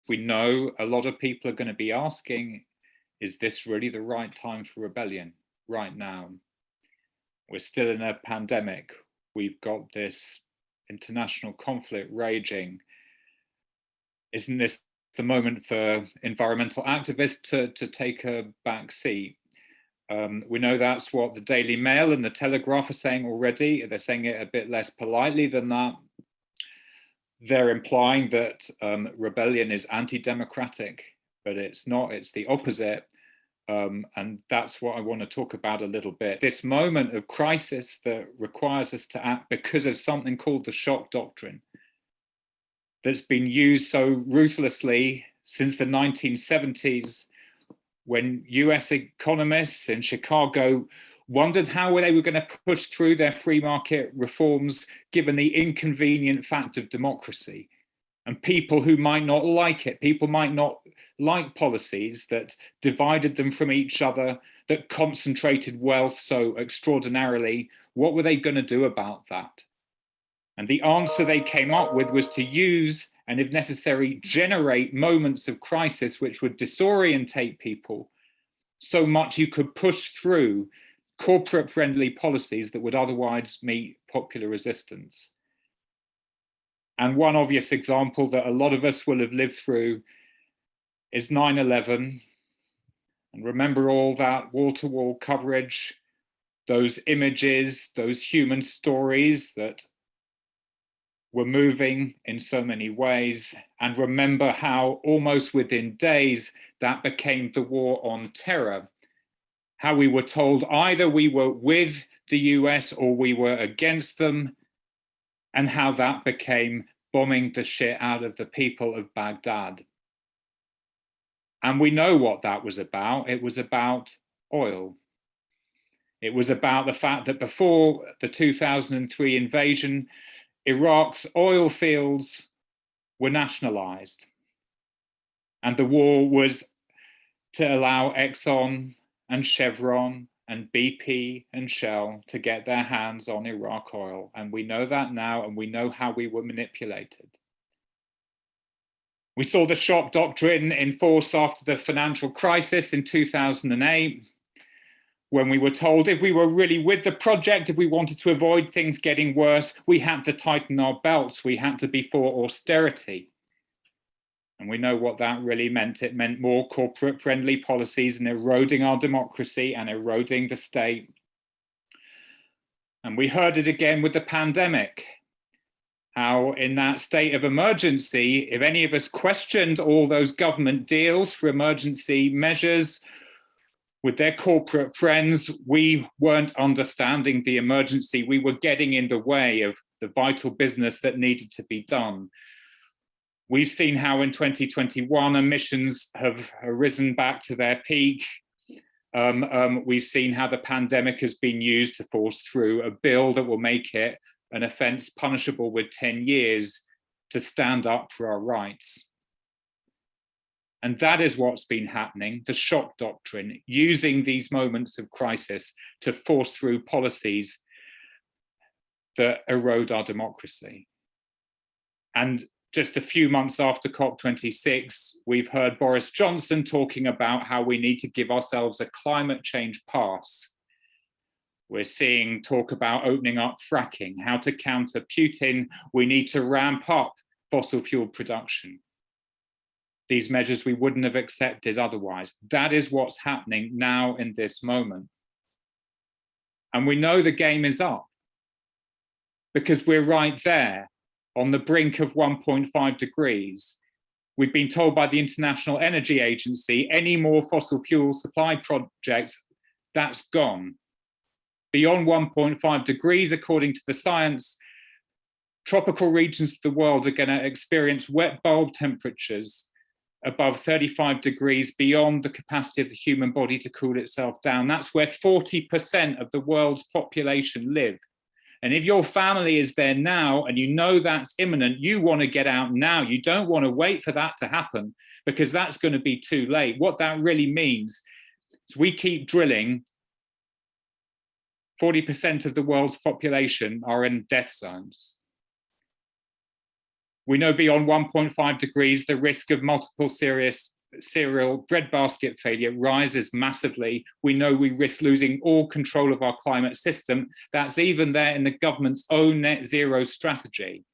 We know a lot of people are going to be asking, is this really the right time for rebellion right now? We're still in a pandemic. We've got this international conflict raging. Isn't this the moment for environmental activists to take a back seat? We know that's what the Daily Mail and the Telegraph are saying already. They're saying it a bit less politely than that. They're implying that rebellion is anti-democratic, but it's not, it's the opposite. And that's what I want to talk about a little bit. This moment of crisis that requires us to act because of something called the shock doctrine that's been used so ruthlessly since the 1970s, when US economists in Chicago wondered how they were going to push through their free market reforms given the inconvenient fact of democracy. And people who might not like it, people might not like policies that divided them from each other, that concentrated wealth so extraordinarily. What were they going to do about that? And the answer they came up with was to use, and if necessary, generate moments of crisis which would disorientate people so much you could push through corporate-friendly policies that would otherwise meet popular resistance. And one obvious example that a lot of us will have lived through is 9/11. And remember all that wall-to-wall coverage, those images, those human stories that were moving in so many ways. And remember how almost within days that became the war on terror. How we were told either we were with the US or we were against them, and how that became bombing the shit out of the people of Baghdad. And we know what that was about. It was about oil. It was about the fact that before the 2003 invasion, Iraq's oil fields were nationalized. And the war was to allow Exxon and Chevron and BP and Shell to get their hands on Iraq oil. And we know that now, and we know how we were manipulated. We saw the shock doctrine in force after the financial crisis in 2008, when we were told if we were really with the project, if we wanted to avoid things getting worse, we had to tighten our belts, we had to be for austerity. And we know what that really meant. It meant more corporate-friendly policies and eroding our democracy and eroding the state. And we heard it again with the pandemic, how in that state of emergency, if any of us questioned all those government deals for emergency measures with their corporate friends, we weren't understanding the emergency. We were getting in the way of the vital business that needed to be done. We've seen how in 2021 emissions have risen back to their peak. We've seen how the pandemic has been used to force through a bill that will make it an offence punishable with 10 years to stand up for our rights. And that is what's been happening, the shock doctrine, using these moments of crisis to force through policies that erode our democracy. And just a few months after COP26, we've heard Boris Johnson talking about how we need to give ourselves a climate change pass. We're seeing talk about opening up fracking, how to counter Putin. We need to ramp up fossil fuel production. These measures we wouldn't have accepted otherwise. That is what's happening now in this moment. And we know the game is up because we're right there on the brink of 1.5 degrees. We've been told by the International Energy Agency, any more fossil fuel supply projects, that's gone. Beyond 1.5 degrees, according to the science, tropical regions of the world are going to experience wet bulb temperatures above 35 degrees beyond the capacity of the human body to cool itself down. That's where 40% of the world's population live. And if your family is there now and you know that's imminent, you want to get out now. You don't want to wait for that to happen because that's going to be too late. What that really means is we keep drilling, 40% of the world's population are in death zones. We know beyond 1.5 degrees, the risk of multiple serious cereal breadbasket failure rises massively. We know we risk losing all control of our climate system. That's even there in the government's own net zero strategy.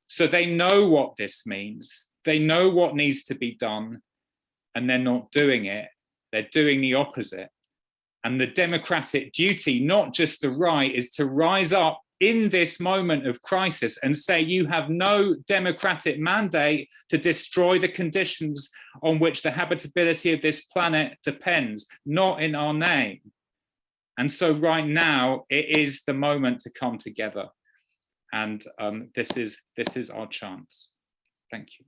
So they know what this means. They know what needs to be done, and they're not doing it. They're doing the opposite. And the democratic duty, not just the right, is to rise up in this moment of crisis and say you have no democratic mandate to destroy the conditions on which the habitability of this planet depends, not in our name. And so right now, it is the moment to come together. And this is our chance. Thank you.